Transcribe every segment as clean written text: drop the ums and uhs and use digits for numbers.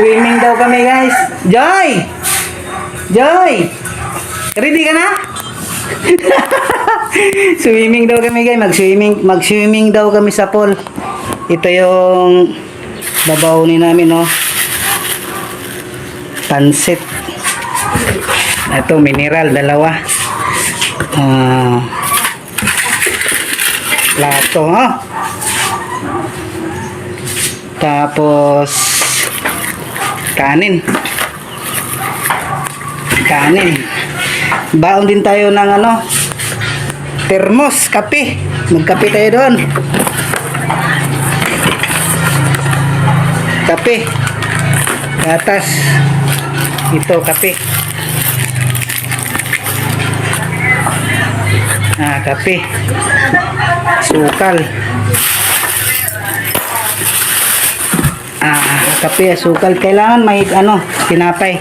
Mag-swimming daw kami guys. Joy! Joy! Ready ka na? Swimming daw kami guys. Mag-swimming daw kami sa pool. Ito yung babaunin namin, no? Pansit. Ito, mineral, dalawa. Plato, ha? Tapos kanin. Baon din tayo ng termos, kape. Magkape tayo doon. Kape. Gatas. Ito, kape. Kape. Sukal. Kape, sukal. Kailangan may tinapay.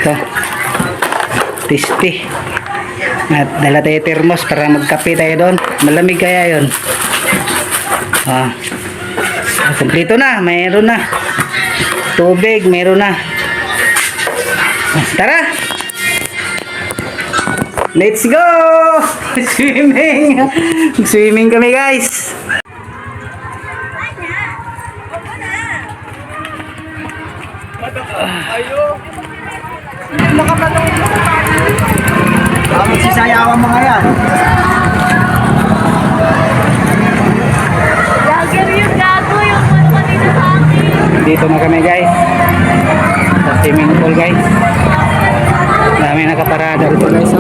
Ito. Tasty. At dala tayo termos para magkape tayo doon. Malamig kaya yun. Kompleto na. Mayroon na. Tubig. Mayroon na. Tara! Let's go! Swimming! Swimming kami guys. Magsisayawan mga yan. Lager yung gago, yung kanina sa akin. Dito na kami guys. Sa swimming pool guys. Dami nakaparada dito guys.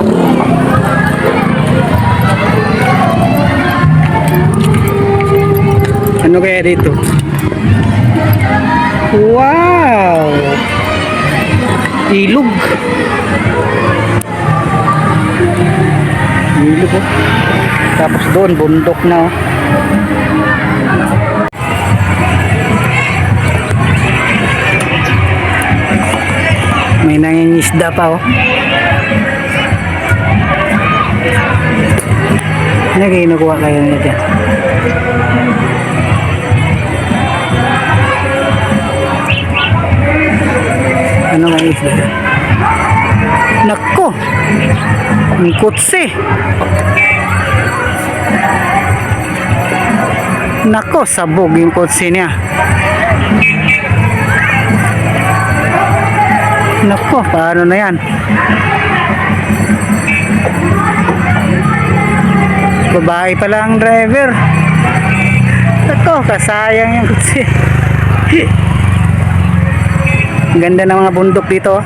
Ano kaya dito? Wow! Ilog. Ilog, oh. Tapos doon bundok na, oh. May nangingisda pa, oh. Ano kinukuha kayo nila dyan? Ano nga isda? Nako! Ang kutsi! Nako, sabog yung kutsi niya. Nako, paano na yan? Babae pala ang driver. Nako, kasayang yung kutsi. Ganda ng mga bundok dito.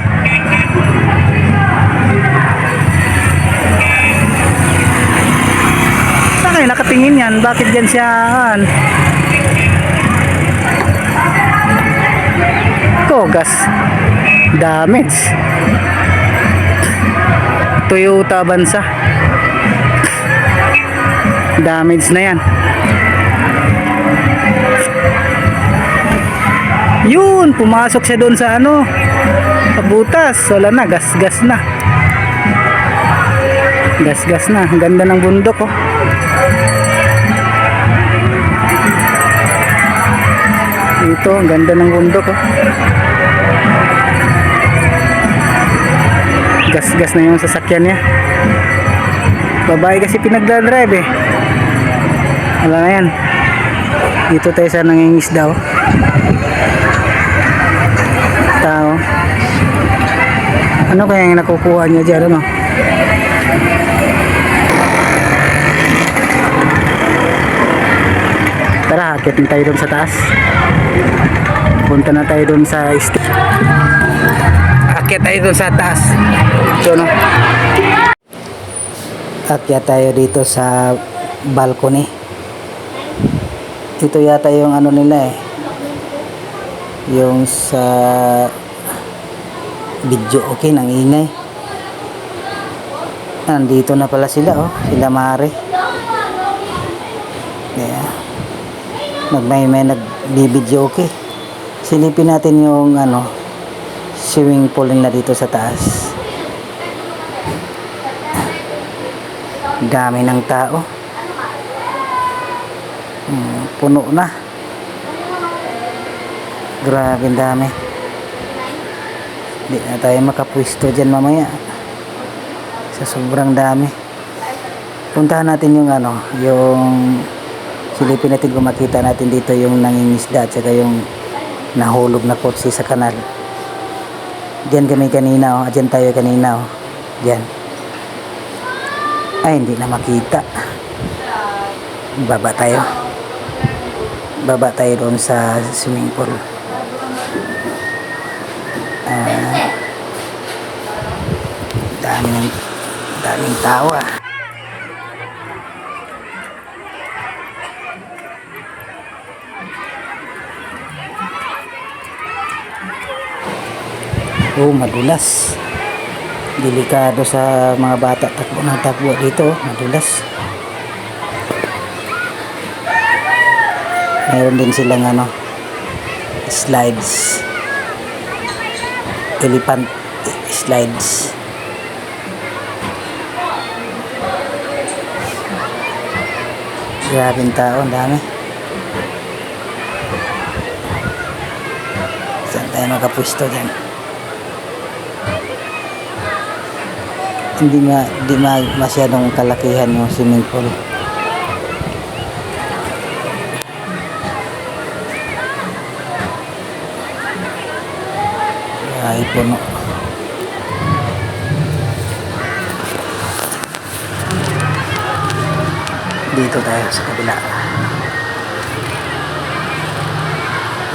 Saan kayo nakatingin yan? Bakit dyan siya? Gas damage. Toyota Avanza. Damage na yan. Yun, pumasok siya doon sa sa butas. Wala na, gas-gas na. Gas-gas na. Ang ganda ng bundok, oh. Ito, ang ganda ng bundok, oh. Gas-gas na yung sasakyan niya. Babae kasi pinagdadrive, eh. Wala na yan. Dito tayo sa nangingisda, oh. Tao. Ano kaya yung nakukuha niya dyan, ano? Tara, akit na tayo doon sa taas. Punta na tayo doon sa akit tayo doon sa taas. So, no? Akyat tayo dito sa balcony. Ito yata yung nila, eh. Yung sa video, okay, nang ingay. Nandito na pala sila, oh. Sila Mare. Kaya may nagbibidyo, okay. Silipin natin yung swimming pool na dito sa taas. Dami ng tao. Puno na. Grabe, dami. Hindi na tayo makapwisto dyan mamaya. Sa sobrang dami. Puntahan natin yung yung silipin natin kung makita natin dito yung nangingisda at saka yung nahulog na kotse sa kanal. Diyan kami kanina, oh. Diyan tayo kanina, oh. Diyan. Ay, hindi na makita. Baba tayo. Baba tayo doon sa swimming pool. Daming tao, ah. Oh, madulas. Delikado sa mga bata takbo ng takbo dito, madulas. Mayroon din silang slides. Elephant slides. Grabing tao, ang dami. Saan tayo makapwesto dyan? Hindi masyadong kalakihan yung swimming pool. Ay, puno. Dito tayo sa kabila.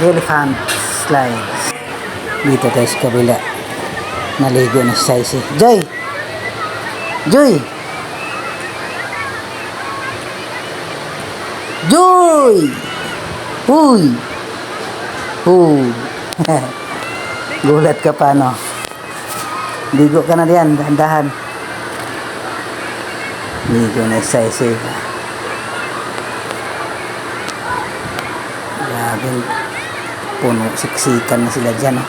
Elephant slides. Dito tayo sa kabila. Naligo na si Saisi. Joy! Joy! Joy! Uy! Gulat ka pa, no? Ligo ka na diyan, dahan-dahan. Ligo na si Saisi. Grabe, puno, siksikan na sila dyan, no?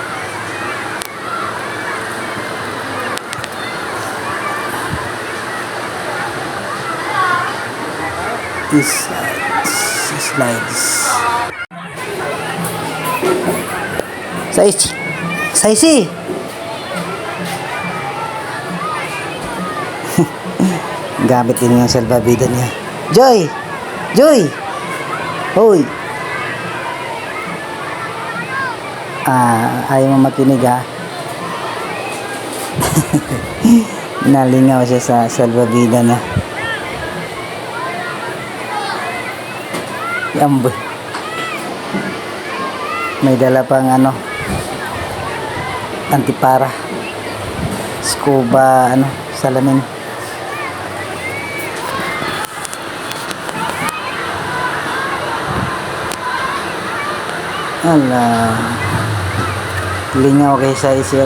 Slides. Saisi. Gamit din yung salbabida niya. Joy. Hoy. Ayaw mo makinig, ha? Nalingaw siya sa salbabida na. Amboy. May dala pang antipara. Scuba, salamin. Ala. Lingaw kay Saisi.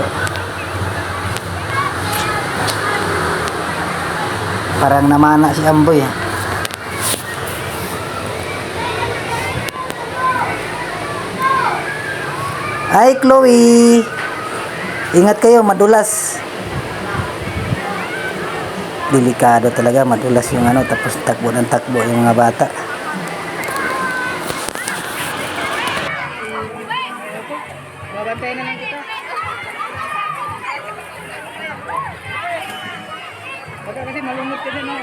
Parang namana si Amboy, ha? Hi, Chloe. Ingat kayo, madulas. Delikado talaga, madulas yung tapos takbo ng takbo yung mga bata. Babantay na lang kita. Baka kasi malungkot ka din, no?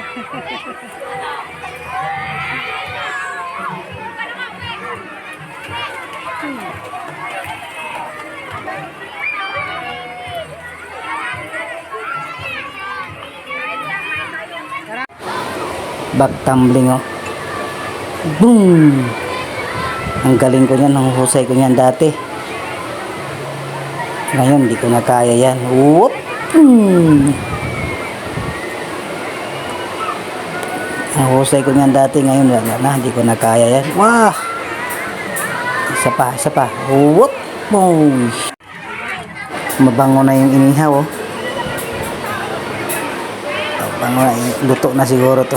Back tumbling, oh. Boom! Ang galing ko niyan, ang husay ko niyan dati. Ngayon, hindi ko na kaya yan. Whoop! Ang husay ko niyan dati, ngayon wala na, hindi ko na kaya yan. Wah! Isa pa. Whoop! Boom! Mabango na yung inihaw, oh. Bango na, luto na siguro to.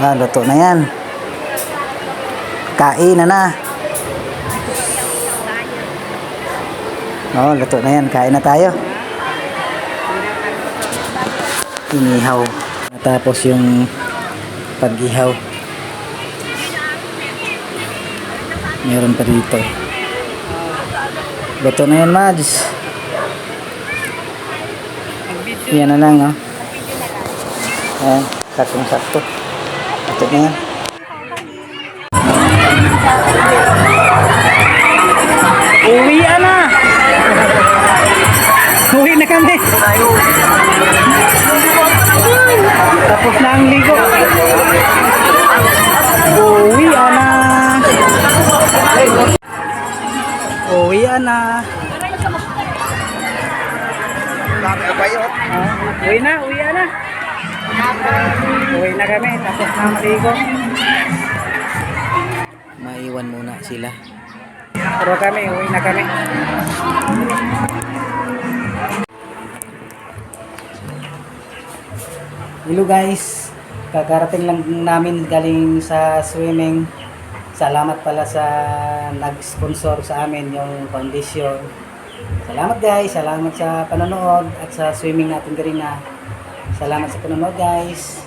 Luto na yan. Kain na. Luto na yan. Kain na tayo. Inihaw. Natapos yung pag-ihaw. Meron pa dito. Luto na yan, Mads. Yan na lang, no? Ayan, saktong-sakto. Luto na yan. Uwi na! Uwi na kami! Tapos na ang ligo. Uwi na! Uwi na! Uwi na, uwi na. Uwi na kami, tapos na maligo. Maiwan muna sila. Pero kami, uwi na kami. Hello guys, kakarating lang namin galing sa swimming. Salamat pala sa nag-sponsor sa amin yung foundation. Salamat guys, salamat sa panonood at sa swimming natin kanina. Salamat sa panonood guys.